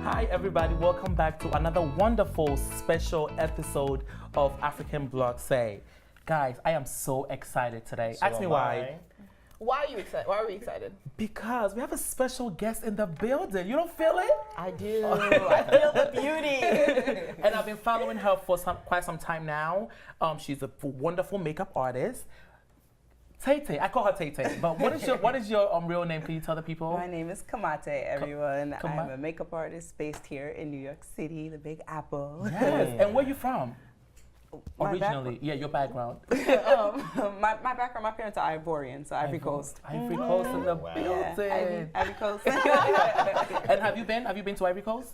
Hi everybody, welcome back to another wonderful special episode of AfricanBlogsSay. Guys, I am so excited today. Ask me why. Why are you excited? Why are we excited? Because we have a special guest in the building. You don't feel it? I do. I feel the beauty. And I've been following her for quite some time now. She's a wonderful makeup artist. Tay, I call her Tay, but what is your real name? Can you tell the people? My name is Kamate, everyone. I'm a makeup artist based here in New York City, the Big Apple. Yes, and where you from? My Originally, yeah, your background. my background, my parents are Ivorian, so Ivory Coast. Ivory Coast in the building. Yeah, Ivory Coast. And have you been to Ivory Coast?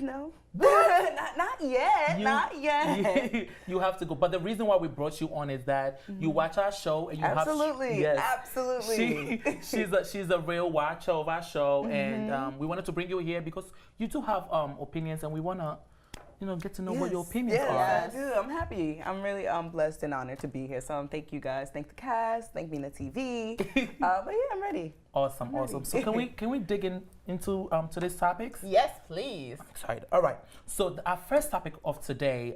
No, not yet. Not yet. You have to go. But the reason why we brought you on is that you watch our show and you absolutely, have absolutely. She's a real watcher of our show, and we wanted to bring you here because you do have opinions, and we wanna get to know what your opinions are. Yeah, I do. I'm happy. I'm really blessed and honored to be here. So thank you guys. Thank the cast. Thank MinaTV. But yeah, I'm ready. Awesome. So can we dig into today's topics? Yes, please. I'm excited. All right. So our first topic of today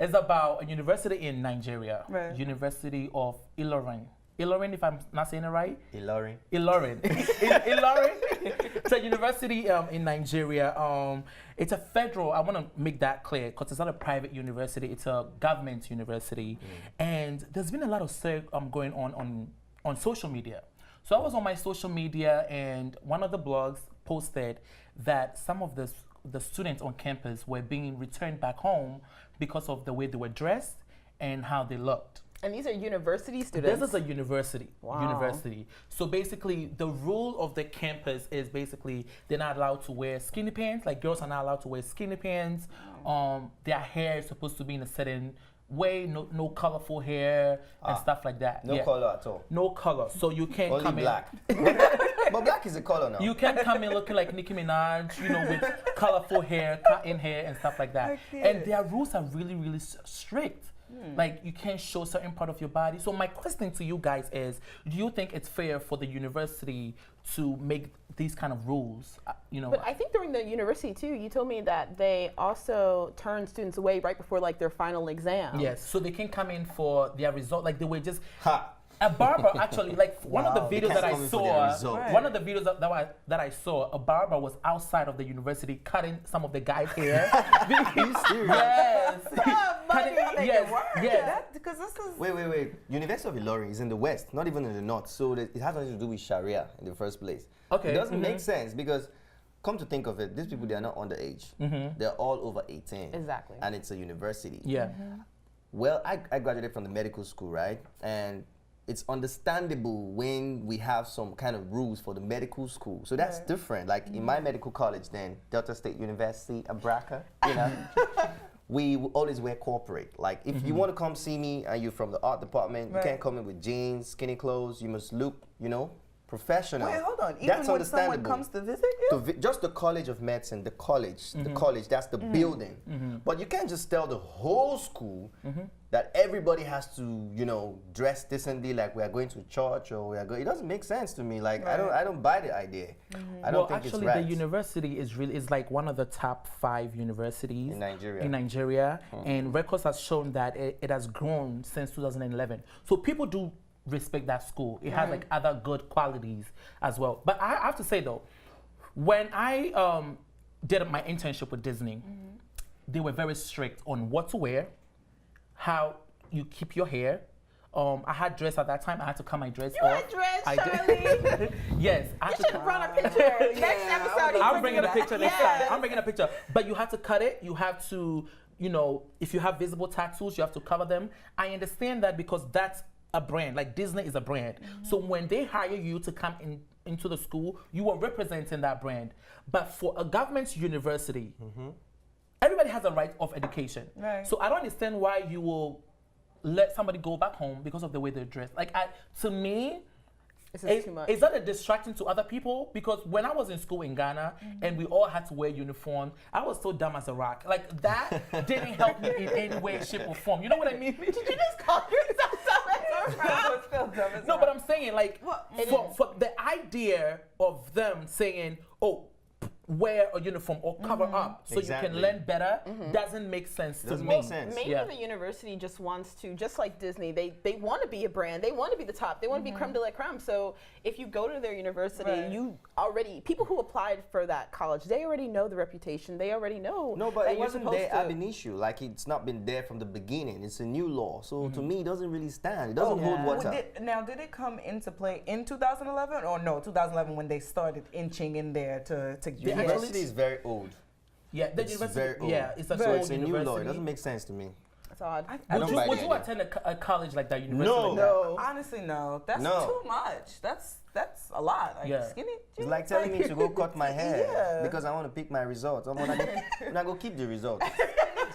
is about a university in Nigeria. Right. University of Ilorin. Ilorin, if I'm not saying it right? Ilorin. Ilorin. Ilorin. It's a university in Nigeria. It's a federal, I want to make that clear, because it's not a private university, it's a government university. And there's been a lot of stuff going on social media. So I was on my social media, and one of the blogs posted that some of the students on campus were being returned back home because of the way they were dressed and how they looked. And these are university students? This is a university. Wow. University. So basically, the rule of the campus is basically they're not allowed to wear skinny pants. Like, girls are not allowed to wear skinny pants. Their hair is supposed to be in a certain way. No colorful hair and stuff like that. No color at all. No color. So you can't Only come black. in. But black is a color now. You can't come in looking like Nicki Minaj, with colorful hair, cut-in hair, and stuff like that. And their rules are really, really strict. Like, you can't show certain part of your body. So my question to you guys is, do you think it's fair for the university to make these kind of rules? But I think during the university too, you told me that they also turn students away right before like their final exam. Yes, so they can come in for their result. Like, they were just a barber actually, like one of the videos that I saw, one of the videos that I saw, a barber was outside of the university cutting some of the guys' hair. Are you serious? Yes. Yes. Because this is... Wait. University of Ilorin is in the west, not even in the north. So it has nothing to do with Sharia in the first place. Okay. It doesn't make sense because, come to think of it, these people, they are not underage. They're all over 18. Exactly. And it's a university. Yeah. Well, I graduated from the medical school, right? And it's understandable when we have some kind of rules for the medical school. So that's different. Like in my medical college then, Delta State University, Abraka, we always wear corporate. Like if you want to come see me and you're from the art department, you can't come in with jeans, skinny clothes. You must look, professional. Wait, hold on. Even that's when understandable. someone comes to visit you? Just the College of Medicine, the college, that's the building. But you can't just tell the whole school that everybody has to, dress decently like we are going to church or we are going. It doesn't make sense to me. Like I don't buy the idea. I don't think actually, it's right. the university is like one of the top 5 universities in Nigeria. And records has shown that it has grown since 2011. So people do respect that school. It has like other good qualities as well. But I have to say though, when I did my internship with Disney, they were very strict on what to wear, how you keep your hair. I had dress at that time. I had to cut my dress off. You had dress, Charlie? Yes. You should have brought a picture. Next episode, I'm bringing a picture next time. I'm bringing a picture. But you have to cut it. You have to, if you have visible tattoos, you have to cover them. I understand that because that's a brand. Like Disney is a brand. So when they hire you to come into the school, you are representing that brand. But for a government university, everybody has a right of education. Right. So I don't understand why you will let somebody go back home because of the way they're dressed. Like, to me, Too much. Is that a distraction to other people? Because when I was in school in Ghana and we all had to wear uniform, I was so dumb as a rock. Like, that didn't help me in any way, shape, or form. You know what I mean? Did you just call yourself dumb as a rock? No, but I'm saying, like, for the idea of them saying, oh, wear a uniform or cover up so you Exactly. can learn better doesn't make sense to Doesn't me. make sense. Maybe Yeah. the university just wants to, just like Disney, they want to be a brand. They want to be the top. They want to be creme de la creme. So if you go to their university, Right. you already, people who applied for that college, they already know the reputation. They already know No, but that it you're wasn't supposed there to. ab initio. Like it's not been there from the beginning. It's a new law. So to me, it doesn't really stand. It doesn't hold yeah. water. Did it come into play in 2011 or no? 2011 when they started inching in there to The get university is very old. Yeah, the It's university. very old. Yeah, it's a So old it's a new university. law. It doesn't make sense to me. That's odd. I don't buy Would the you idea. attend a college like that? University No. like that? No. Honestly, no. That's No. too much. That's a lot. Like Yeah. skinny. It's jeans, like telling me to go cut my hair Yeah. because I want to pick my results. I'm gonna go keep the results.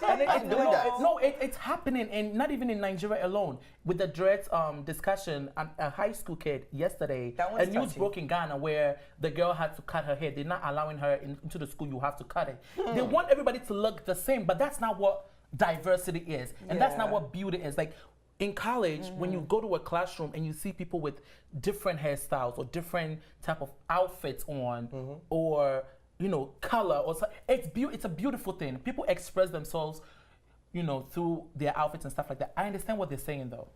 And I'm doing no, that. No, it's happening, and not even in Nigeria alone. With the dreads discussion, a high school kid yesterday, That a one's news touchy. broke in Ghana where the girl had to cut her hair. They're not allowing her into the school. You have to cut it. They want everybody to look the same, but that's not what diversity is, and that's not Yeah. what beauty is. Like in college, when you go to a classroom and you see people with different hairstyles or different type of outfits on, or color, or it's a beautiful thing. People express themselves, through their outfits and stuff like that. I understand what they're saying though,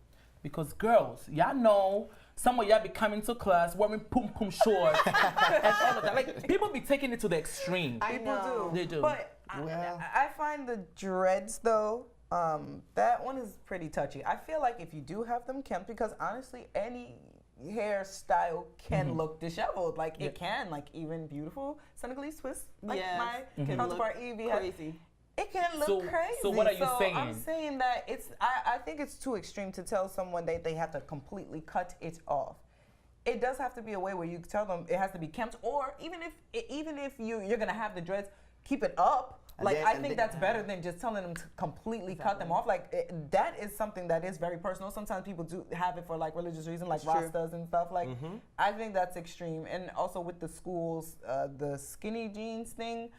because girls, y'all know some of y'all be coming to class wearing pum pum shorts and all of that. Like people be taking it to the extreme. People do. They do. But Well- I find the dreads though, that one is pretty touchy. I feel like if you do have them kept, because honestly, any hairstyle can look disheveled. Like it can, like even beautiful Senegalese twist, like Yes. my Can counterpart look Evie has. crazy. It can look So- crazy. so what are you I'm saying? saying that I think it's too extreme to tell someone that they have to completely cut it off. It does have to be a way where you tell them it has to be kept, or even if you're gonna have the dreads, keep it up. And Like then- I and think then- that's better than just telling them to completely cut them off. Like that is something that is very personal. Sometimes people do have it for like religious reasons, like It's true. Rastas and stuff. Like I think that's extreme. And also with the schools, the skinny jeans thing.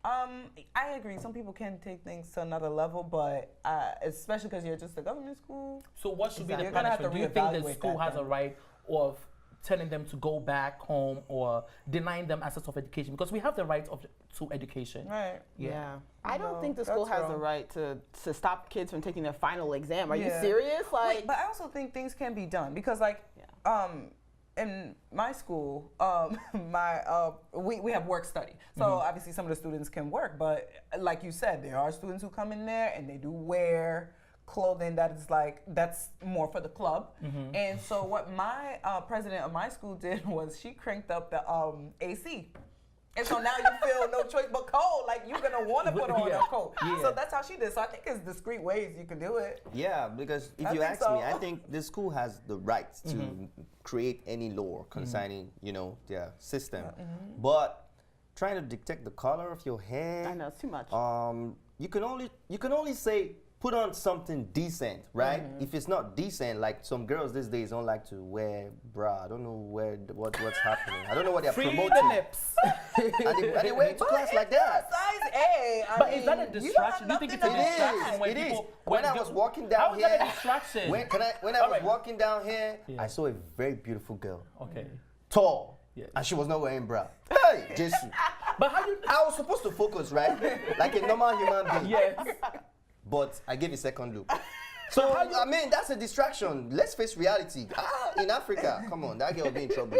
I agree. Some people can take things to another level, but especially because you're just a government school. So what should be the You're gonna have to punishment? Do you think the reevaluate school that has a then. right of telling them to go back home or denying them access of education? Because we have the right to education. Right. Yeah. I don't No, think the school that's has the wrong. right to stop kids from taking their final exam. Are you Yeah. serious? Like, Wait, but I also think things can be done because, like, in my school, we have work study. So obviously some of the students can work, but like you said, there are students who come in there and they do wear clothing that is like that's more for the club. And so what my president of my school did was she cranked up the AC. And so now you feel no choice but cold. Like you're gonna want to put on Yeah. a coat. Yeah. So that's how she did. So I think it's discreet ways you can do it. Yeah, because if I you think ask so. me, I think the school has the right to create any law concerning, their system. But trying to dictate the color of your hair, I know it's too much. you can only say put on something decent, right? If it's not decent, like some girls these days don't like to wear bra. I don't know what's happening. I don't know what they're Free promoting. the lips. and they wear it to class like that. Size A. But is that a distraction? Do you think it's a nothing to distraction when It is. people When I girl- was walking How down is that a here, distraction? when I All was right. walking down here, Yeah. I saw a very beautiful girl, Okay. tall, Yeah. and she was not wearing bra. Hey, Jason. But how you? I was supposed to focus, right? Like a normal human being. Yes. But I gave a second look. So, I mean, that's a distraction. Let's face reality. In Africa, come on, that girl will be in trouble.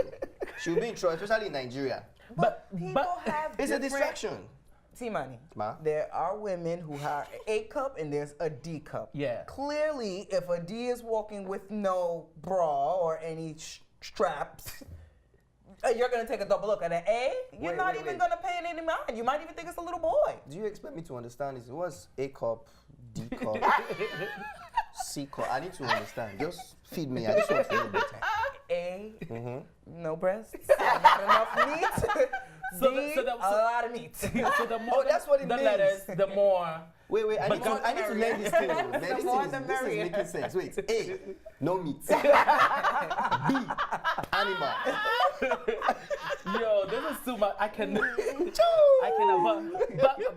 She will be in trouble, especially in Nigeria. But People have It's a different- distraction. T-Money. Ma? There are women who have A cup and there's a D cup. Yeah. Clearly, if a D is walking with no bra or any straps, you're gonna take a double look at an A. You're Wait, not wait, even wait. gonna pay it any mind. You might even think it's a little boy. Do you expect me to understand this? What's A cup, D cup, C cup? I need to understand. Just feed me. I just want to know better. A, Mm-hmm. no breasts, not enough meat. So D, the- a lot of meat. So the more that's what it the means. letters, the more. Wait, I need to learn this thing. Man, The this more thing the is merrier. making sense. Wait, A, no meat. B, animal. Yo, this is too much. I can.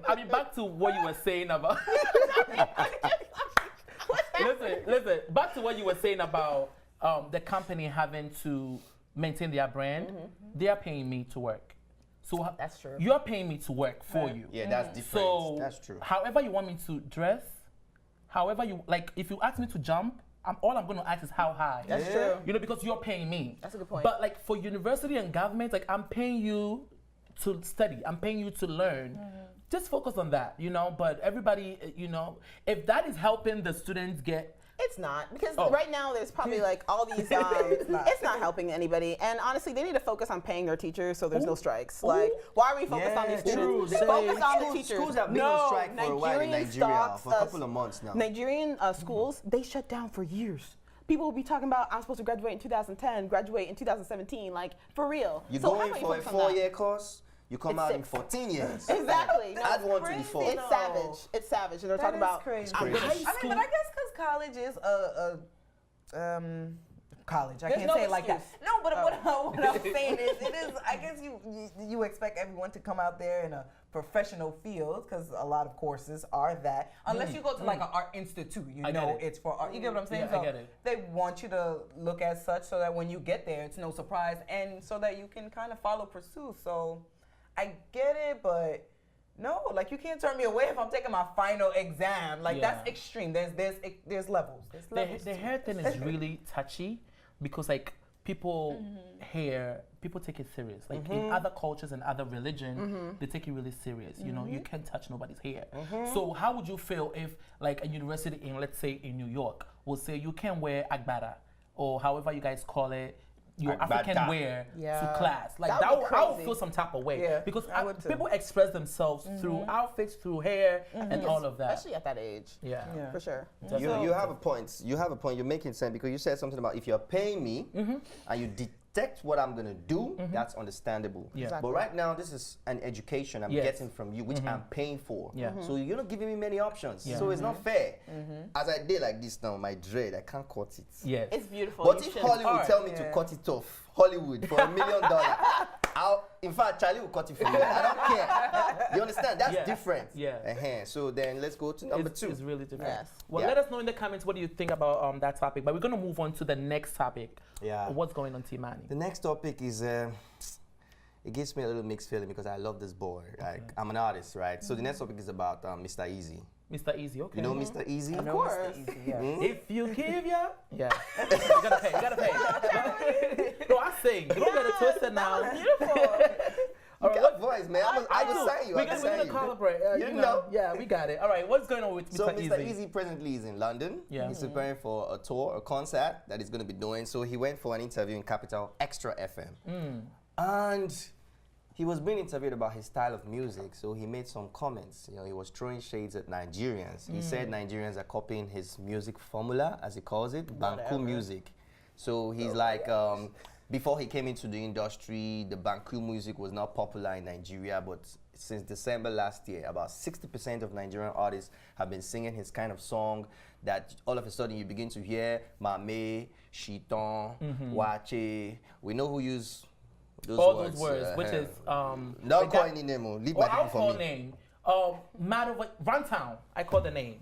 I mean, back to what you were saying about. listen. Back to what you were saying about the company having to maintain their brand. They are paying me to work. So That's true. You're paying me to work for you. Yeah, that's different. So That's true. however you want me to dress, however you like, if you ask me to jump, all I'm going to ask is how high. That's true. You know, because you're paying me. That's a good point. But like for university and government, like I'm paying you to study. I'm paying you to learn. Just focus on that, you know. But everybody, you know, if that is helping the students get. It's not, because Oh. right now there's probably like all these, it's not helping anybody. And honestly, they need to focus on paying their teachers so there's no strikes. Like, why are we focused on these true. students? Focus on the teachers. Schools have been on strike for a while in Nigeria, for a couple of months now. Nigerian schools, they shut down for years. People will be talking about, I'm supposed to graduate in 2010, graduate in 2017, like, for real. You're So how going about you for a focus on that? 4-year course, you come It's out in 6. 14 years. Exactly. No, Add one to the crazy. 4. it's savage. It's savage. And they're talking about crazy. I'm gonna- I mean, but I guess because college is college. I There's can't no say it like that. excuse. No, but what I'm saying is, it is. I guess you expect everyone to come out there in a professional field because a lot of courses are that. Unless you go to like an art institute, you I get know it. it's for art. You get what I'm saying? Yeah, I So get it. they want you to look as such so that when you get there, it's no surprise, and so that you can kind of follow pursuit. So I get it, but. No, like you can't turn me away if I'm taking my final exam. Like that's Yeah. extreme. There's levels. There's levels. The hair thing is really touchy because like people people take it serious. Like in other cultures and other religion, they take it really serious. You know, you can't touch nobody's hair. So how would you feel if like a university in, let's say in New York, will say you can't wear agbada or however you guys call it, your Agbada. African wear Yeah. to class? Like That would be I would crazy. feel some type of way Yeah, because I would too. people express themselves through outfits, through hair, and all of that. especially at that age. Yeah. For sure. You have a point. You have a point. You're making sense because you said something about if you're paying me and you detect what I'm gonna do, that's understandable. Yeah. Exactly. But right now, this is an education I'm Yes. getting from you, which I'm paying for. Yeah. So you're not giving me many options. Yeah. So it's not fair. As I did like this now, my dread, I can't cut it. Yes. It's beautiful. But You if should. Hollywood Alright. tell me to cut it off, Hollywood for $1 million, in fact, Charlie will cut it for me. I don't care. You understand? That's Yeah. different. Yeah. So then let's go to number 2. It's really different. Yes. Well, Yeah. let us know in the comments what do you think about that topic. But we're gonna move on to the next topic. Yeah. What's going on, Timani? The next topic is, it gives me a little mixed feeling because I love this boy. Like, I'm an artist, right? So the next topic is about Mr. Eazi. Mr. Eazi, okay. You know Mr. Eazi? Of course. If you give ya, yeah. You gotta pay, you gotta pay. No, I sing. You don't get it twisted now. Beautiful. All You right, got voice, man. I do. will sign you. We're I can gonna sign you. calibrate. You know. Yeah, we got it. All right, what's going on with So Mr. Mr. Eazi? Eazi presently is in London. Yeah. He's preparing for a tour, a concert that he's going to be doing. So he went for an interview in Capital Extra FM. And he was being interviewed about his style of music. So he made some comments. You know, he was throwing shades at Nigerians. He said Nigerians are copying his music formula, as he calls it, Banku music. So he's before he came into the industry, the Banku music was not popular in Nigeria, but since December last year, about 60% of Nigerian artists have been singing his kind of song that all of a sudden you begin to hear Mame, Shiton, Wache. We know who use those All words. those words, which is Don't call any name, leave my I'll people call for me. name. Matter what Runtown. I call the name.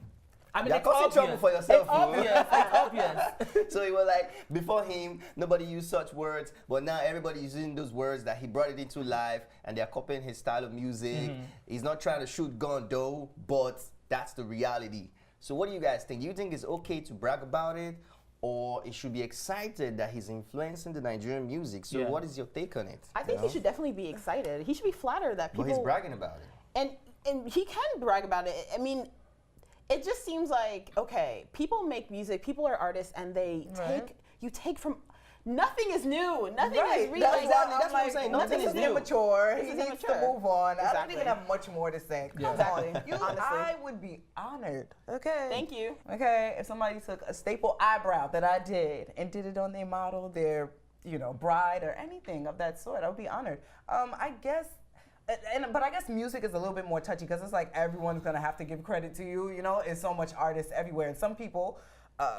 I mean, You're it's causing obvious. trouble for yourself, It's bro. obvious. It's obvious. So he was like, before him, nobody used such words, but now everybody using those words that he brought it into life, and they're copying his style of music. He's not trying to shoot gun though, but that's the reality. So what do you guys think? Do you think it's okay to brag about it, or it should be excited that he's influencing the Nigerian music? So Yeah. what is your take on it? I think he should definitely be excited. He should be flattered that people. But he's bragging about it. And he can brag about it. I mean, it just seems like, okay, people make music, people are artists, and they take from. Nothing is new. Nothing is real. That's what I'm saying. Nothing This is is new. immature. This He is needs immature. to move on. I don't Exactly. even have much more to say. Come Exactly. on. Honestly. I would be honored. Okay. Thank you. Okay, if somebody took a staple eyebrow that I did and did it on their model, their bride or anything of that sort, I would be honored. I guess. But I guess music is a little bit more touchy because it's like everyone's gonna have to give credit to you. You know, it's so much artists everywhere, and some people,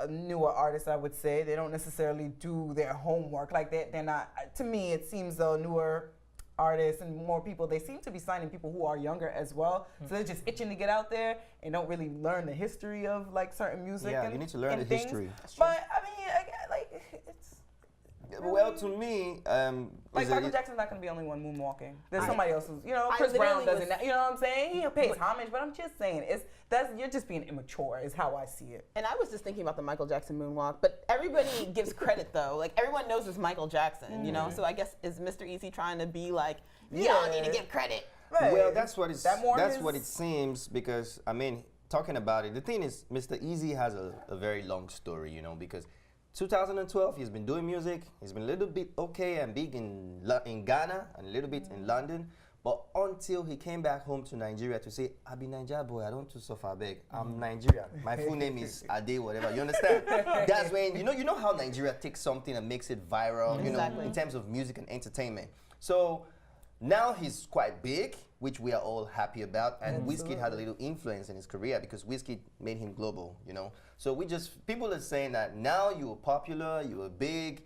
newer artists, I would say, they don't necessarily do their homework. Like they're not. To me, it seems though newer artists and more people, they seem to be signing people who are younger as well. So they're just itching to get out there and don't really learn the history of like certain music. Yeah, and, you need to learn and the things. history. But I mean, it's Well, to me, like Michael Jackson's not gonna be the only one moonwalking. There's somebody else who's, I Chris Brown literally doesn't. You know what I'm saying? He pays homage, but I'm just saying, you're just being immature, is how I see it. And I was just thinking about the Michael Jackson moonwalk, but everybody gives credit though. Like everyone knows it's Michael Jackson, you know. So I guess is Mr. Eazi trying to be like, y'all need to give credit? Right. well, that's what what it seems, because I mean, talking about it, the thing is, Mr. Eazi has a very long story, you know, because 2012 he's been doing music. He's been a little bit okay and big in Ghana and a little bit in London. But until he came back home to Nigeria to say, I be Nigeria boy, I don't to suffer big. I'm Nigerian. My full name is Ade, whatever. You understand? That's when, you know how Nigeria takes something and makes it viral, you know, in terms of music and entertainment. So now he's quite big, which we are all happy about. And Wizkid had a little influence in his career because Wizkid made him global, you know. So people are saying that now you were popular, you were big,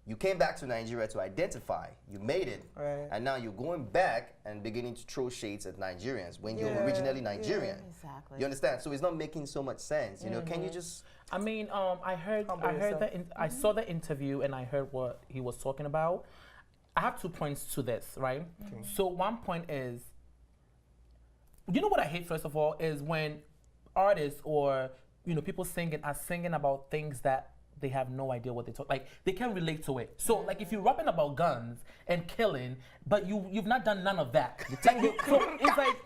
you came back to Nigeria to identify. You made it. Right. And now you're going back and beginning to throw shades at Nigerians when you're originally Nigerian. Exactly. You understand? So it's not making so much sense. You know, can you just... I mean, I saw the interview and I heard what he was talking about. I have 2 points to this, right? So one point is, you know what I hate first of all is when artists or people are singing about things that they have no idea what they talk, like they can't relate to it. So like if you're rapping about guns and killing, but you've not done none of that. So it's like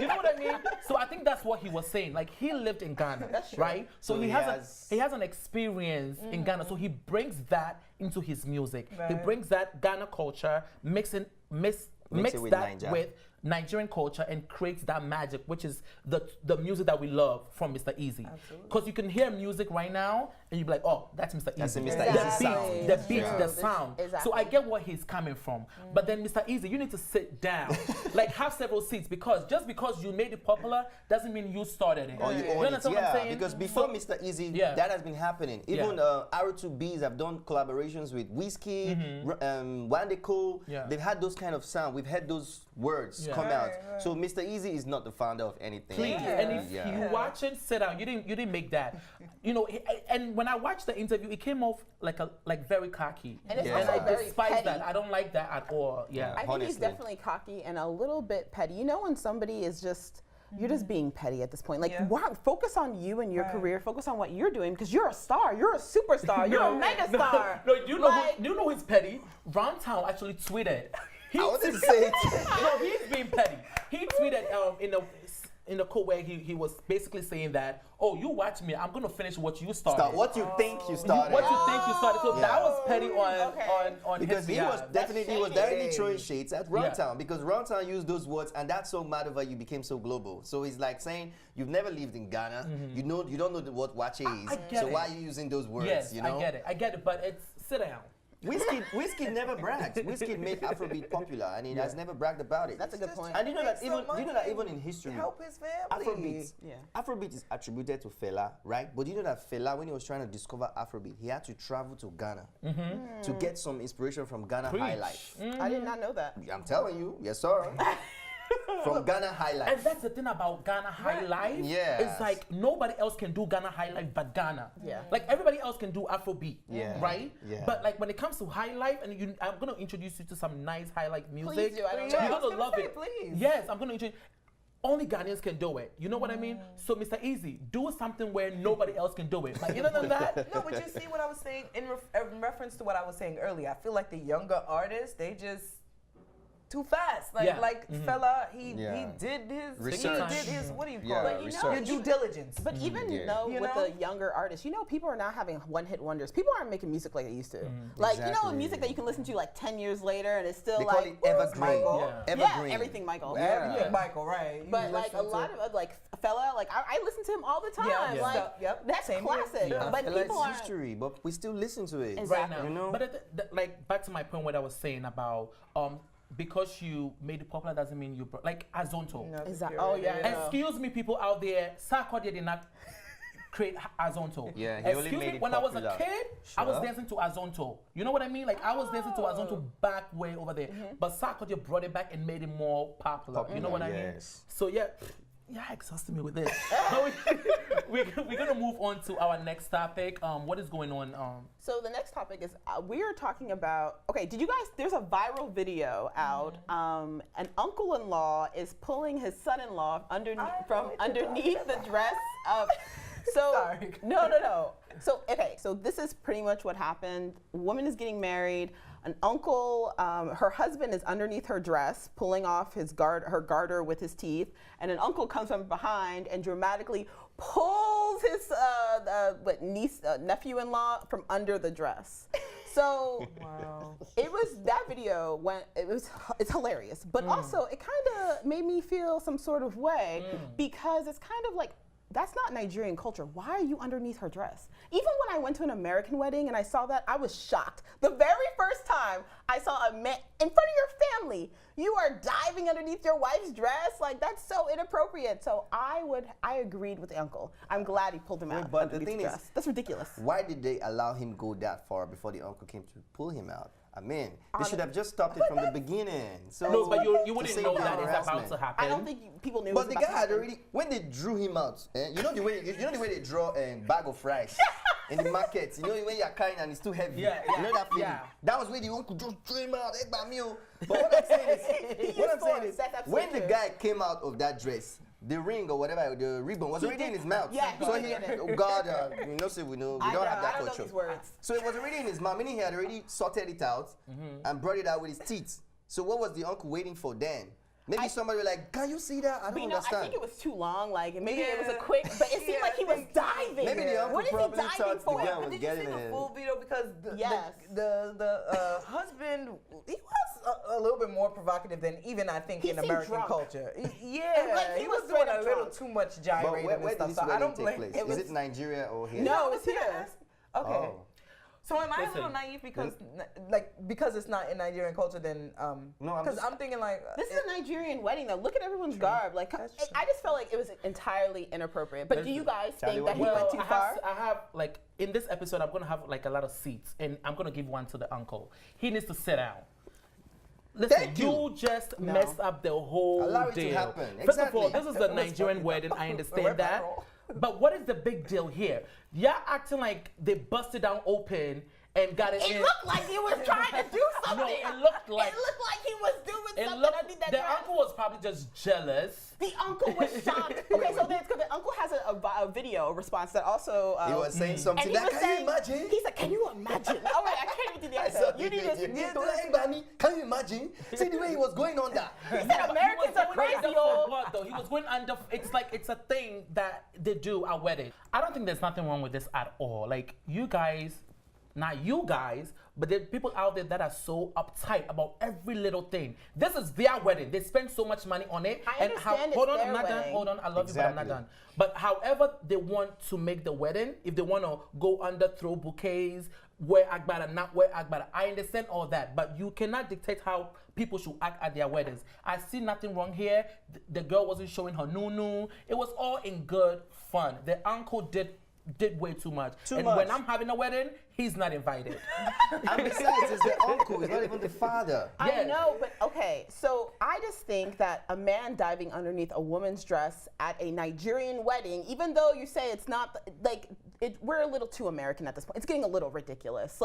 you know what I mean? So I think that's what he was saying. Like he lived in Ghana, right? So he has an experience in Ghana. So he brings that into his music. Right. He brings that Ghana culture, mix that with Nigerian culture and creates that magic, which is the music that we love from Mr. Eazi. Because you can hear music right now and you'd be like, oh, that's Mr. Eazi. That's Mr. Eazi sound. The beat, the sound. Exactly. So I get where he's coming from. But then Mr. Eazi, you need to sit down. Like have several seats, because just because you made it popular doesn't mean you started it. Or you own it, understand what I'm saying? Because before Mr. Eazi, that has been happening. Even R2Bs have done collaborations with Wizkid, Wande Cole. They've had those kind of sound. We've had those words come out. So Mr. Eazi is not the founder of anything. Please, and if you watch it, sit down. You didn't make that. And when I watched the interview, it came off like very cocky. And it's and also I very despise petty. that. I don't like that at all. Yeah. I think he's definitely cocky and a little bit petty. You know when somebody is just, you're just being petty at this point. Like, focus on you and your career. Focus on what you're doing, because you're a star. You're a superstar. You're a mega star. No, you know who's petty? Roundtown actually tweeted. I wanted to say it. No, he's being petty. He tweeted in the quote where he was basically saying that, oh, you watch me, I'm gonna finish what you started. Start what you think you started. What you think you started. So that was petty on because his he was directly throwing shades at Runtown, Yeah. because Runtown used those words, and that song Mad Over You became so global. So he's like saying, you've never lived in Ghana, you don't know what Wache is. I get so it. why are you using those words? Yes, you know? I get it, but it's sit down. Wizkid never bragged. Wizkid made Afrobeat popular, and he has never bragged about it. That's a good point. And you know that even in history, help his family. Afrobeat is attributed to Fela, right? But you know that Fela, when he was trying to discover Afrobeat, he had to travel to Ghana to get some inspiration from Ghana High Life. I did not know that. I'm telling you, yes sir. From Ghana High Life. And that's the thing about Ghana High Life. Yes. It's like nobody else can do Ghana High Life but Ghana. Yeah. Like everybody else can do Afrobeat. Yeah. Right? Yeah. But like when it comes to High Life, and I'm gonna introduce you to some nice High Life music. Please do. I don't know. You're gonna love it. Please. Yes, I'm gonna introduce. Only Ghanaians can do it. You know what I mean? So Mr. Eazi, do something where nobody else can do it. Like, other than that. No, but you see what I was saying in reference to what I was saying earlier. I feel like the younger artists, they just too fast. Like Fela, he did his research. He did his, what do you call it? Research. Your due diligence. But even though with the younger artists, people are not having one-hit wonders. People aren't making music like they used to. Like, music that you can listen to like 10 years later and it's still They like, call it evergreen. Evergreen. Everything Michael. Everything Michael, right. But like a lot of like Fela, like I listen to him all the time. Like that's classic. But people are history, but we still listen to it. Exactly. Right now. But like back to my point what I was saying about because you made it popular doesn't mean you like Azonto. Exactly. Oh yeah. Excuse me, people out there. Sarkodie did not create Azonto. Yeah, he Excuse only made me. it When popular. I was a kid, I was dancing to Azonto. You know what I mean? Like I was dancing to Azonto back way over there. But Sarkodie brought it back and made it more popular. You know what I mean? So yeah. Yeah, exhausting me with this. We're gonna move on to our next topic. What is going on? So the next topic is we are talking about. Okay, did you guys? There's a viral video out. An uncle-in-law is pulling his son-in-law underneath the dress of. So Sorry. No. So okay, so this is pretty much what happened. A woman is getting married. An uncle, her husband is underneath her dress, pulling off her garter with his teeth, and an uncle comes from behind and dramatically pulls his nephew-in-law from under the dress. So it was that video it's hilarious, but also it kind of made me feel some sort of way because it's kind of like, that's not Nigerian culture. Why are you underneath her dress? Even when I went to an American wedding and I saw that, I was shocked. The very first time I saw a man in front of your family, you are diving underneath your wife's dress. Like, that's so inappropriate. So I agreed with the uncle. I'm glad he pulled him out. But the underneath thing dress. is, that's ridiculous. Why did they allow him go that far before the uncle came to pull him out? I mean, they should have just stopped it from the beginning. So No, but you wouldn't know that is it's about to happen. I don't think people knew. But the guy had already, when they drew him out, you know the way they draw a bag of rice in the market. You know when you're carrying and it's too heavy. Yeah, you know that feeling. yeah. That was where the uncle just drew him out. But what I'm saying is, when the guy came out of that dress, the ring or whatever, the ribbon was already in his mouth. Yeah, so he, oh God, we don't have that culture. Know these words. So it was already in his mouth, meaning he had already sorted it out and brought it out with his teeth. So what was the uncle waiting for then? Maybe somebody was like, can you see that? I don't understand. I think it was too long. Like, maybe it was a quick, but it seemed like he was diving. Maybe the uncle what is probably he diving thought the for? guy But was did you getting see the it. full video? Because Yes. the husband, he was a little bit more provocative than even I think He in seemed American drunk. culture. And, Yeah, like, he he was was doing straight a up little drunk. too much But gyrating where and did stuff. this So I wedding don't take blame. place? It was- Is it Nigeria or here? No, it it's here. Okay. Oh. So am I a Listen. little naive because it's not in Nigerian culture? Then No, I'm because just- I'm thinking like This is a Nigerian wedding, though. Look at everyone's garb. Like, I just felt like it was entirely inappropriate. But do you guys Charlie, think that he what- went too far? I have like in this episode, I'm gonna have like a lot of seats, and I'm gonna give one to the uncle. He needs to sit down. Listen, Thank you you. just messed up the whole Allow it to deal. happen. First of all, Exactly. this is a Nigerian wedding. I Went understand that. viral. But what is the big deal here? You're acting like they busted down open and got it in. It looked like he was trying to do something. No, it looked like he was doing it something looked. underneath that The dress. uncle was probably just jealous. The uncle was shocked. Okay, so the uncle has a video response that also. He was saying and something he like, was can saying, you imagine? He said, "Can you imagine?" All right, I can't even do the I saw accent. the You need to. video. Don't lie by me. Can you imagine? See the way he was going on that. He said, "Americans are crazy, Under yo." for what though? He was going under. It's like it's a thing that they do at wedding. I don't think there's nothing wrong with this at all. Like you guys, not you guys, but there are people out there that are so uptight about every little thing. This is their wedding. They spend so much money on it. I understand it's hold on, their I'm not done. wedding. Hold on, I love you, but I'm not Exactly. done. But however they want to make the wedding, if they want to go under, throw bouquets, wear agbada, not wear agbada, I understand all that. But you cannot dictate how people should act at their weddings. I see nothing wrong here. The girl wasn't showing her nunu. It was all in good fun. The uncle did way too much. Too When much. I'm having a wedding, he's not invited. And besides, it's the uncle. It's not even the father. I Yeah. know, but okay. So I just think that a man diving underneath a woman's dress at a Nigerian wedding, even though you say it's not like we're a little too American at this point. It's getting a little ridiculous.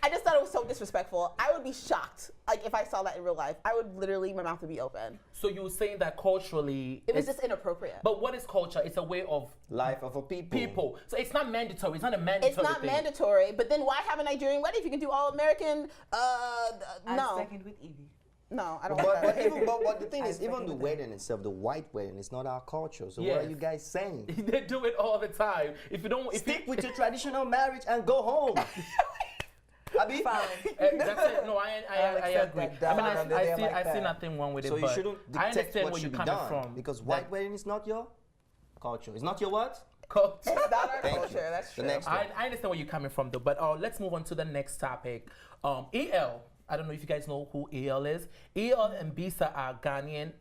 I just thought it was so disrespectful. I would be shocked, like if I saw that in real life. I would literally, my mouth would be open. So you were saying that culturally, It was it's- just inappropriate. But what is culture? It's a way of Life of a people. So it's not mandatory. It's not a mandatory It's not thing. mandatory, but then why have a Nigerian wedding if you can do all American? No, second with Eazi. no, I don't. But, want but, that. even, but the thing I is, even second the that. wedding itself, the white wedding, is not our culture. So what Yes. are you guys saying? They do it all the time. If you don't, if Stick you, with your traditional marriage and go home. Abi? Fine. that's it. No, I accept agree. that. I mean, Down under I there see, like I see that. nothing wrong with So it. you But shouldn't I dictate understand what where you're should be coming done. from. Because white wedding is not your culture. It's not your what? culture. It's not our Thank you. culture. That's The true. next one. I understand where you're coming from, though. But let's move on to the next topic. EL. I don't know if you guys know who EL is. EL and Bisa are Ghanaian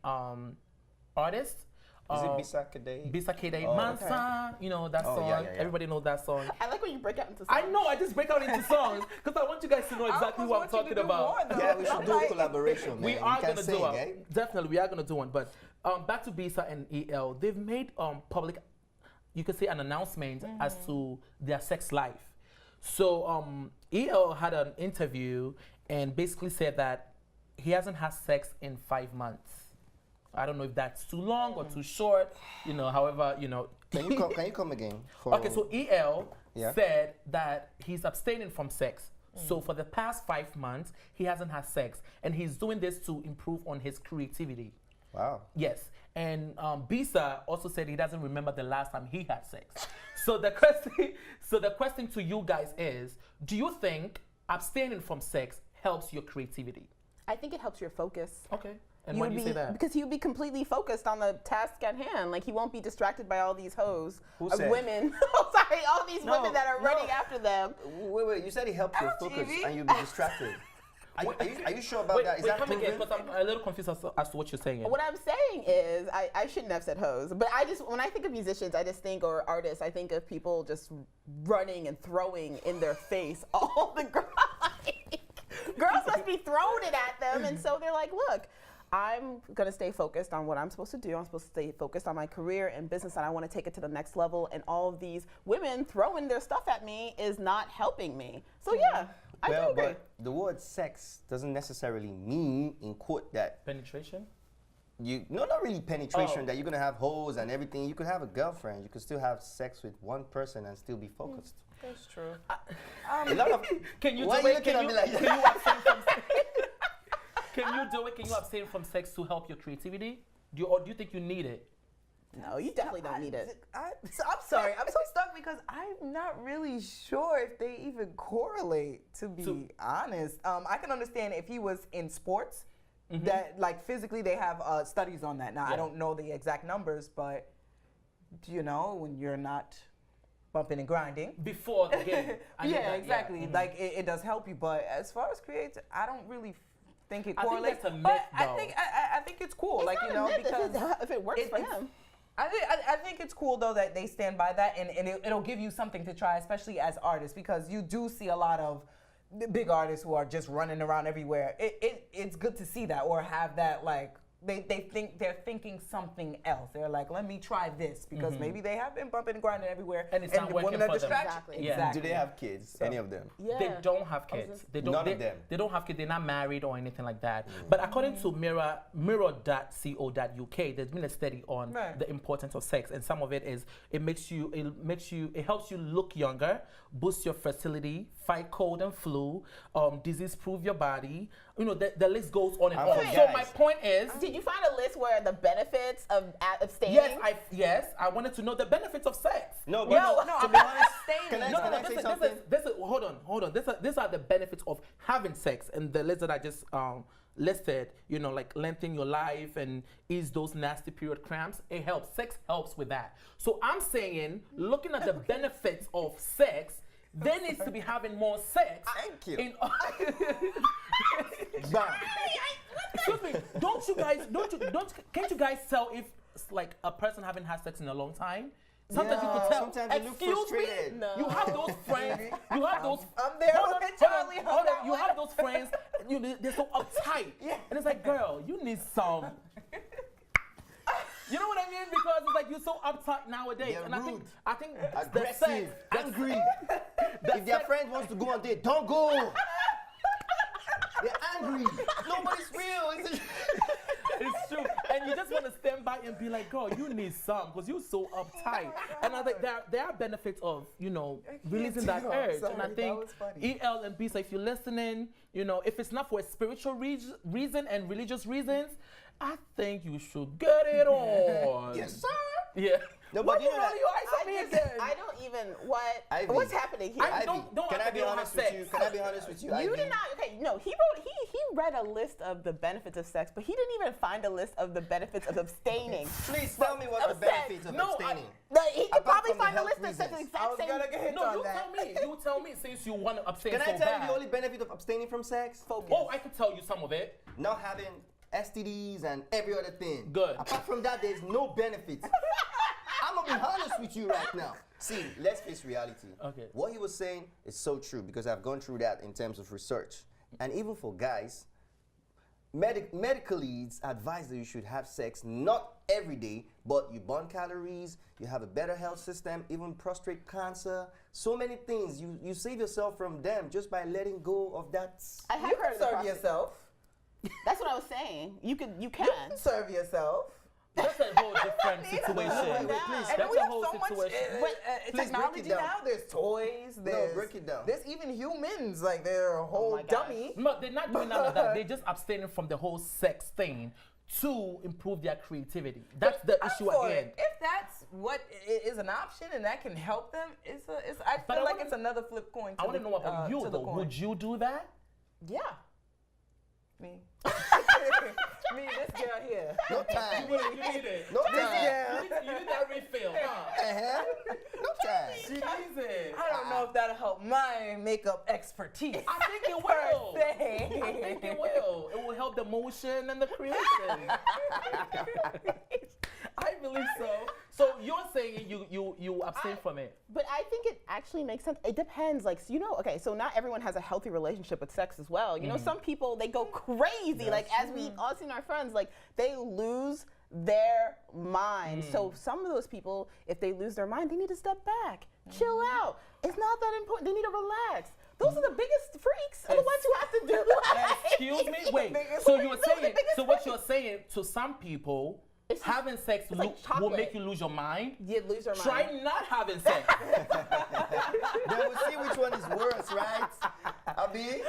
artists. Is it Bisa Kdei? Bisa Kdei, Oh, Mansa, you know that song. yeah. Everybody knows that song. I like when you break out into songs. I know, I just break out into songs because I want you guys to know exactly what I'm talking about. Yeah, we should do a collaboration, man. We are can gonna do sing, one. eh? Definitely, we are gonna do one. But back to Bisa and EL, they've made public, you could say, an announcement as to their sex life. So EL had an interview and basically said that he hasn't had sex in 5 months. I don't know if that's too long or too short. You know, however, you know. Can you come again? Okay, so EL Yeah. said that he's abstaining from sex. So for the past 5 months, he hasn't had sex, and he's doing this to improve on his creativity. Wow. Yes, and Bisa also said he doesn't remember the last time he had sex. So the question to you guys is: do you think abstaining from sex helps your creativity? I think it helps your focus. Okay, and why do you say that? Because he'll be completely focused on the task at hand. Like he won't be distracted by all these hoes Who of said? women. Sorry, all these women that are running after them. Wait, you said it helps your focus and you'll be distracted. Are you sure about that? Is that come again, proven? because I'm a little confused as to what you're saying. What I'm saying is, I shouldn't have said hoes, but when I think of musicians, I just think, or artists, I think of people just running and throwing in their face all the grind. Girls must be throwing it at them, and so they're like, look, I'm gonna stay focused on what I'm supposed to do. I'm supposed to stay focused on my career and business, and I want to take it to the next level. And all of these women throwing their stuff at me is not helping me. So yeah, I do agree. But the word sex doesn't necessarily mean, in quote, that Penetration? not really penetration, that you're gonna have hoes and everything. You could have a girlfriend. You could still have sex with one person and still be focused. That's true. A lot of Can you Why do are you it? looking Can at you, me like can that? you abstain from sex? Can you do it? Can you abstain from sex to help your creativity? Or do you think you need it? No, you definitely don't need it. I'm sorry. I'm so stuck because I'm not really sure if they even correlate, to be honest. I can understand if he was in sports, that like physically they have studies on that. Now, I don't know the exact numbers, but you know, when you're not bumping and grinding. Before the game. I know Yeah, that, exactly. yeah. Like it does help you, but as far as creative, I don't really think it I think correlates. that's a myth, but I though. think it's cool. It's like, not you a know, myth because if it works for him. I think it's cool though that they stand by that, and it'll give you something to try, especially as artists, because you do see a lot of the big artists who are just running around everywhere. It's good to see that, or have that, like they're thinking something else. They're like, let me try this, because maybe they have been bumping and grinding everywhere, And it's not the working women are for them. distracted. Exactly. Yeah. Exactly. Do they have kids? Any of them? Yeah. They don't have kids. They don't. None of them. They don't have kids. They're not married or anything like that. But according to mirror.co.uk, there's been a study on the importance of sex, and some of it is it helps you look younger, boost your fertility, fight cold and flu, disease-proof your body. You know, the list goes on and And on. for So guys. my point is, Did you find a list where the benefits of abstaining? yes, I wanted to know the benefits of sex. No, but No, to be honest, abstaining. can No, I say this something? is hold on. These are the benefits of having sex, and the list that I just listed. You know, like lengthen your life and ease those nasty period cramps. It helps. Sex helps with that. So I'm saying, looking at the benefits of sex, there needs to be having more sex. Thank you. Bam. Excuse me. Can't you guys tell if it's like a person haven't had sex in a long time? Sometimes you can tell. Sometimes you look Excuse me. frustrated. No. You have those friends. You have those. I'm there Hold on, with hold on, Charlie on hold on. that You one. have those friends. They're so uptight. And it's like, girl, you need some. You know what I mean? Because it's like you're so uptight nowadays. They're and rude. I think the Aggressive, sex, angry. If their friend wants to go on date, don't go. They're angry. Nobody's real. It's true. And you just want to stand by and be like, girl, you need some because you're so uptight. And I think there are benefits of, you know, releasing that tell. urge. Sorry, and I that think was funny. EL and Bisa, if you're listening, you know, if it's not for a spiritual reason and religious reasons, I think you should get it on. Yes, sir. Yeah. No, Why but you you know roll that- your eyes at me again? I don't even Ivy. what's happening here? I Ivy, don't can I have be to honest have with you? sex. Can I be honest with you? You Ivy? did not. Okay, no. He read a list of the benefits of sex, but he didn't even find a list of the benefits of abstaining. Please tell me what the Upset. benefits of No, abstaining. He could Apart probably from the find a health list that says the reasons. I exact was same. gonna get hit No, on you that. tell me. You tell me since you want to abstain Can so I tell bad. you the only benefit of abstaining from sex? Oh, I can tell you some of it. Not having STDs and every other thing. Good. Apart from that, there's no benefit. I'm gonna be honest with you right now. See, let's face reality. Okay. What he was saying is so true because I've gone through that in terms of research. And even for guys, medically it's advised that you should have sex not every day, but you burn calories, you have a better health system, even prostate cancer, so many things. You save yourself from them just by letting go of that. I have You heard can of the serve prostate. yourself. That's what I was saying. You can. You can serve yourself. That's a whole different situation. wait, please. And That's we a have whole so much situation. Please break it technology down. now. There's toys. There's, break it down. There's even humans. Like they're a whole my gosh. dummy. No, they're not doing none of that. They're just abstaining from the whole sex thing to improve their creativity. That's the I'm issue for again. it. If that's what is an option and that can help them, I But feel I like wanna- it's another flip coin. I want to know about you to the though. coin. Would you do that? Yeah. Me. Me, this girl here. No time. You need it. No time. Yeah. You need that refill, huh? Uh-huh. No time. She needs it. I don't know if that'll help my makeup expertise. I think it will. Per se. I think it will. It will help the motion and the creation. I believe so. So you're saying you abstain from it? But I think it actually makes sense. It depends. Like, so, you know, okay, so not everyone has a healthy relationship with sex as well. You know, some people, they go crazy. Like, as we all seen our friends, like, they lose their mind. So some of those people, if they lose their mind, they need to step back, chill out. It's not that important. They need to relax. Those are the biggest freaks, are the ones who have to do that. Excuse me? Wait. So you're saying, so what you're saying to some people, It's just- having sex it's like will chocolate. make you lose your mind? You lose your mind. Try not having sex. Then we'll see which one is worse, right? Abi? You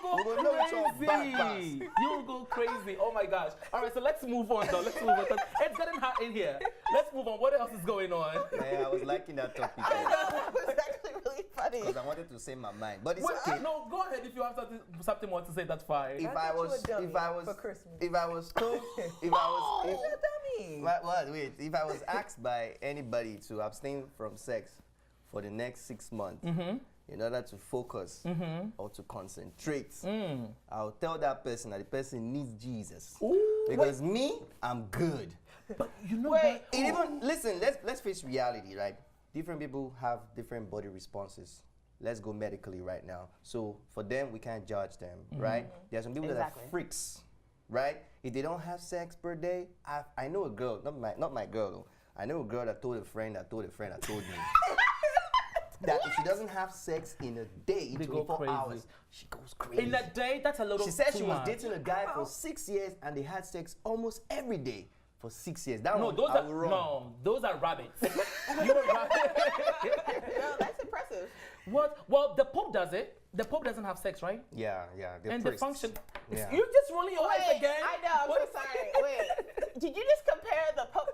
will We go will know which one crazy. backpass. You will go crazy. Oh my gosh. All right, so let's move on though. Let's move on. 'Cause it's getting hot in here. Let's move on. What else is going on? Man, I was liking that topic That was actually really funny. because I wanted to say my mind, but it's Wait, okay. no, go ahead. If you have something more to say, that's fine. If I I got you was, a dummy if I was, for Christmas. if I was told, if I was, You're a dummy. what? Wait, if I was asked by anybody to abstain from sex for the next 6 months in order to focus or to concentrate, I'll tell that person that the person needs Jesus. Because me, I'm good. But you know Wait, what? It even listen. Let's face reality, right? Different people have different body responses. Let's go medically right now. So for them, we can't judge them, right? There are some people that Exactly. are freaks, right? If they don't have sex per day, I know a girl, not my girl though. I know a girl that told a friend that told a friend that told me that if she doesn't have sex in a day, They go 24 crazy. hours, she goes crazy. In a day, that's a little. She said too she was much. dating a guy for 6 years and they had sex almost every day for 6 years. That No, one, those I are will run. no, those are rabbits. You know rabbits. No, that's impressive. What? Well, the Pope does it. The Pope doesn't have sex, right? Yeah, they're And priests. the function. Yeah. You're just rolling your eyes Wait, again. I know, I'm What? so sorry. Wait, did you just compare the Pope?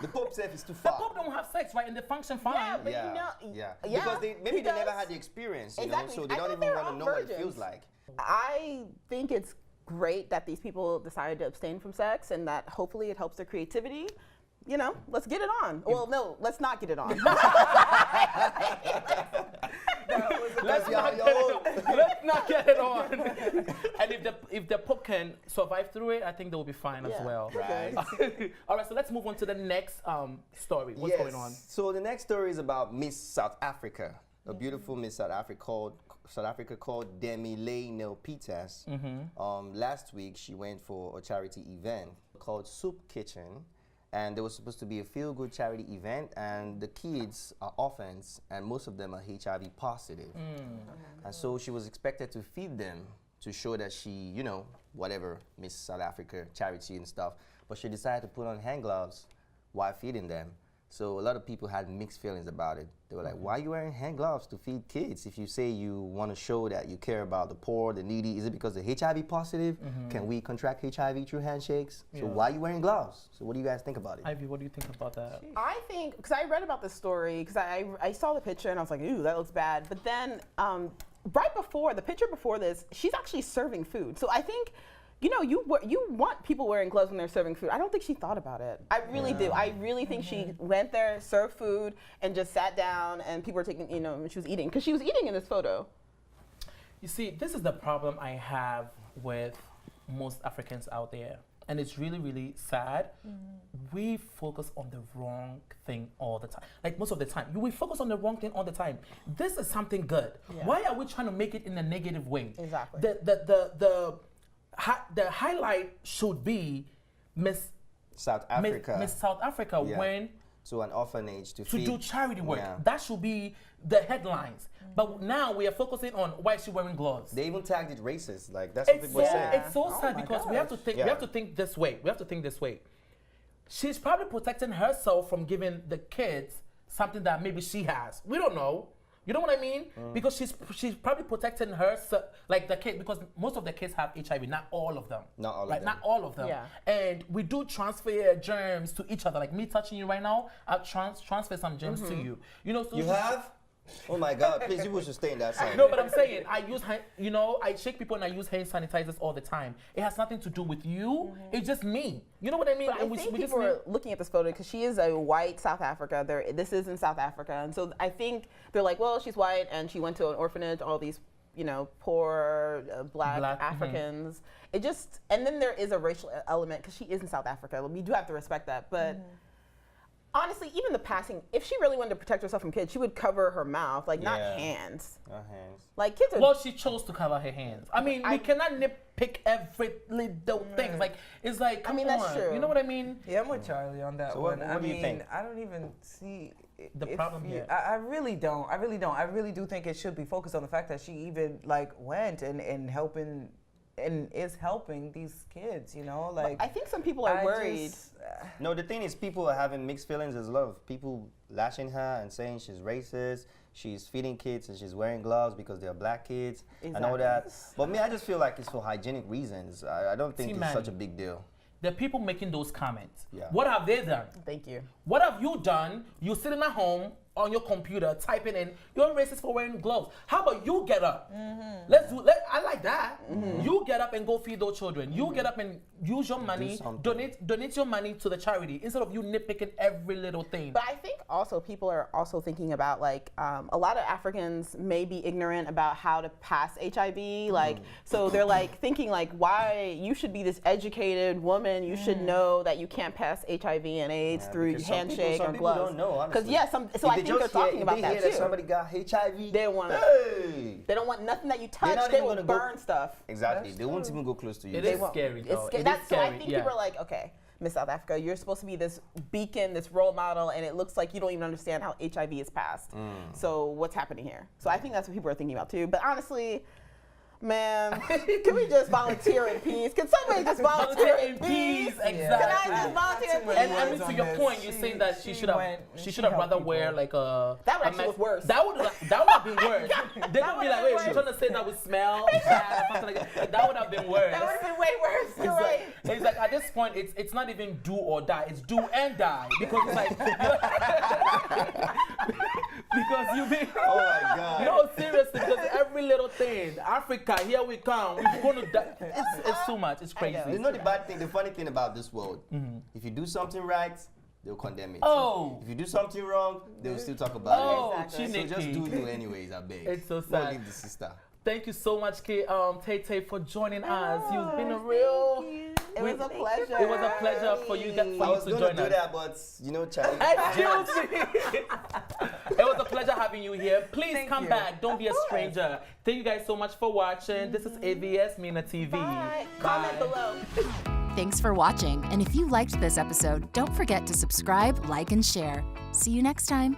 The Pope said it's too The far. Pope don't have sex, right? And they function fine. Yeah, but yeah, you know, yeah. yeah, Because maybe he they never does. had the experience, you Exactly. know, so they I don't thought even they were want to all know what it virgins. feels like. I think it's great that these people decided to abstain from sex and that hopefully it helps their creativity. You know, let's get it on. Well, no, let's not get it on. Let's Yeah, not yo. get it on. Let's not get it on. And if the Pope can survive through it, I think they'll be fine as Yeah. well. Right. All right, so let's move on to the next story. What's going on? So the next story is about Miss South Africa, a beautiful Miss South Africa called Demi Peters. Last week she went for a charity event called Soup Kitchen, and there was supposed to be a feel-good charity event, and the kids are orphans, and most of them are HIV positive. And so she was expected to feed them to show that she, you know, whatever, Miss South Africa charity and stuff. But she decided to put on hand gloves while feeding them. So a lot of people had mixed feelings about it. They were like, why are you wearing hand gloves to feed kids? If you say you want to show that you care about the poor, the needy, is it because they're HIV positive? Can we contract HIV through handshakes? So why are you wearing gloves? So what do you guys think about it? Ivy, what do you think about that? I think, because I read about this story, because I saw the picture and I was like, ooh, that looks bad. But then right before, the picture before this, she's actually serving food. So I think, you know, you want people wearing gloves when they're serving food. I don't think she thought about it. I really do. I really think she went there, served food, and just sat down, and people were taking, you know, she was eating. Because she was eating in this photo. You see, this is the problem I have with most Africans out there. and it's really, really sad, we focus on the wrong thing all the time. Like most of the time, we focus on the wrong thing all the time. This is something good. Yeah. Why are we trying to make it in a negative way? Exactly. The highlight should be Miss South Africa. Miss South Africa Yeah. when To an orphanage to to feed. do charity work. Yeah. That should be the headlines. But now we are focusing on why is she wearing gloves. They even tagged it racist. Like that's what It's people so, say. it's so sad my because we have to gosh. think. Yeah. We have to think this way. We have to think this way. She's probably protecting herself from giving the kids something that maybe she has. We don't know. You know what I mean? Because she's probably protecting herself, like the kid, because most of the kids have HIV. Not all of them. Not all of right? them. Not all of them. Yeah. And we do transfer germs to each other. Like me touching you right now, I'll transfer some germs to you. You know. So You have? Oh my God! Please, you should stay in that side. No, but I'm saying I use I shake people and I use hand sanitizers all the time. It has nothing to do with you. It's just me. You know what I mean? But I And think we just people need- are looking at this photo because she is a white South Africa. This is in South Africa, and so I think they're like, well, she's white and she went to an orphanage. All these, poor black Africans. It just, and then there is a racial element because she is in South Africa. We do have to respect that, but. Honestly, even the passing, if she really wanted to protect herself from kids, she would cover her mouth, like not Yeah. hands. Not hands. Like kids are. Well, she chose to cover her hands. I mean, we cannot nitpick every little thing. Like it's like, come that's on. true. You know what I mean? Yeah, I'm with Charlie on that So one. what do you think? I don't even see The if problem you- here. I really don't. I really do think it should be focused on the fact that she even went and helping and is helping these kids. Like I think some people are worried. No, the thing is, people are having mixed feelings. There's a lot of people lashing her and saying she's racist. She's feeding kids and she's wearing gloves because they're black kids and all that. But me, I just feel like it's for hygienic reasons. I don't think See, it's man. such a big deal. The people making those comments. Yeah. What have they done? Thank you. What have you done? You're sitting at home on your computer typing in, you're racist for wearing gloves. How about you get up? I like that. You get up and go feed those children. You get up and use your money, something. donate your money to the charity instead of you nitpicking every little thing. But I think also people are also thinking about a lot of Africans may be ignorant about how to pass HIV. So they're thinking why you should be this educated woman. You should know that you can't pass HIV and AIDS through because some handshake people or gloves. don't know, honestly. So I think they're talking about that too. Somebody got HIV. They want Hey! They don't want nothing that you They're touch. not They even will gonna go- burn stuff. Exactly. That's They won't true. even go close to you. It They is won't. scary, though. It's It that's is so I scary, think yeah. people are like, okay, Miss South Africa, you're supposed to be this beacon, this role model, and it looks like you don't even understand how HIV is passed. So what's happening here? So I think that's what people are thinking about too. But honestly, man, can we just volunteer in peace? Can somebody just volunteer in peace? Exactly. Can I just volunteer in peace? And I mean, words to on your this. point, you're saying that she should have helped rather people. wear like a. That would a actually look worse. That would have been worse. They That would be would've like, been wait, she's worse. trying to say that we smell bad or something like that. That would have been worse. That would have been way worse. You're It's right. like, it's like at this point, it's not even do or die. It's do and die because it's like because you be. Oh my God. No, seriously, because every little thing, Africa, here we come. We're gonna die. It's too much. It's crazy. You know the bad thing, the funny thing about this world, if you do something right, they'll condemn it. Oh. If you do something wrong, they'll still talk about Oh, it. Exactly. So Chineke. just do you anyways, I beg. It's so Don't sad. leave the sister. Thank you so much, Tay, for joining us. You've been a real. It was a pleasure. It was a pleasure for you I to was going to join do us. that, but Charlie. Excuse me. It was a pleasure having you here. Please Thank come you. back. Don't be a stranger. Thank you guys so much for watching. This is AVS MinaTV. Bye. Comment below. Thanks for watching, and if you liked this episode, don't forget to subscribe, like, and share. See you next time.